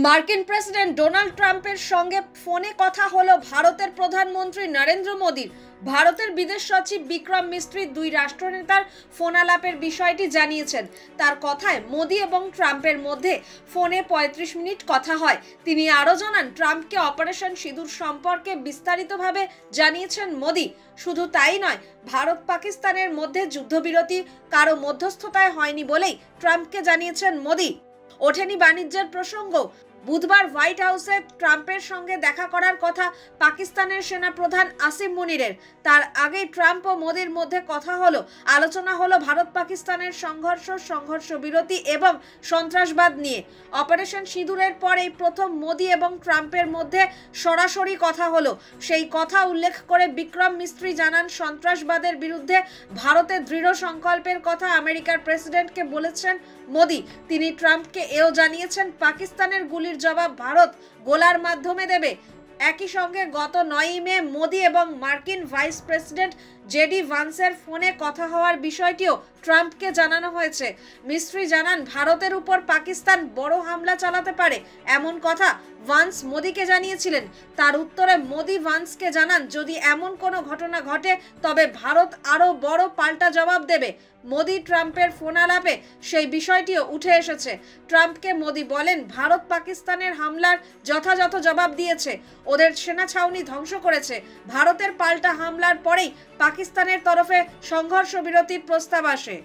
মার্কিন president Donald ট্রাম্পের সঙ্গে ফোনে কথা হলো ভারতের প্রধানমন্ত্রী নরেন্দ্র মোদীর। ভারতের বিদেশ সচিব বিক্রম মিস্ত্রি দুই রাষ্ট্রনেতার ফোন আলাপের বিষয়টি জানিয়েছেন। তার কথায় মোদী এবং ট্রাম্পের মধ্যে ফোনে ৩৫ মিনিট কথা হয়। তিনি আরও জানান, ট্রাম্পকে অপারেশন সিঁদুর সম্পর্কে বিস্তারিতভাবে জানিয়েছেন মোদী। শুধু তাই নয়, ভারত পাকিস্তানের মধ্যে যুদ্ধবিরতি কারো মধ্যস্থতায় হয়নি বলেই ট্রাম্পকে জানিয়েছেন মোদী। ওঠেনি বাণিজ্যের প্রসঙ্গ। বুধবার হোয়াইট হাউসে ট্রাম্পের সঙ্গে দেখা করার কথা পাকিস্তানের সেনাপ্রধান আসিম মুনিরের। তার আগেই ট্রাম্প ও মোদীর মধ্যে কথা হলো। আলোচনা হলো ভারত পাকিস্তানের সংঘর্ষ বিরতি এবং সন্ত্রাসবাদ নিয়ে। অপারেশন সিঁদুরের পরেই প্রথম মোদী এবং ট্রাম্পের মধ্যে সরাসরি কথা হলো। সেই কথা উল্লেখ করে বিক্রম মিস্ত্রি জানান, সন্ত্রাসবাদের বিরুদ্ধে ভারতের দৃঢ় সংকল্পের কথা আমেরিকার প্রেসিডেন্টকে বলেছেন মোদী। তিনি ট্রাম্পকে এও জানিয়েছেন, পাকিস্তানের গুলির জবাব ভারত গোলার মাধ্যমে দেবে। একই সঙ্গে গত 9 মে মোদী এবং মার্কিন ভাইস প্রেসিডেন্ট জেডি ভান্সের ফোনে কথা হওয়ার বিষয়টিও ট্রাম্পকে জানানো হয়েছে। মিস্ত্রি জানান, ভারতের উপর পাকিস্তান বড় হামলা চালাতে পারে এমন কথা ভান্স মোদীকে জানিয়েছিলেন। তার উত্তরে মোদী ভান্সকে জানান, যদি এমন কোনো ঘটনা ঘটে তবে ভারত আরও বড় পাল্টা জবাব দেবে। মোদী ট্রাম্পের ফোন আলাপে সেই বিষয়টিও উঠে এসেছে। ট্রাম্পকে মোদী বলেন, ভারত পাকিস্তানের হামলার যথাযথ জবাব দিয়েছে, ওদের সেনা ছাউনি ধ্বংস করেছে। ভারতের পাল্টা হামলার পরেই পাকিস্তানের তরফে সংঘর্ষ বিরতির প্রস্তাব আসে।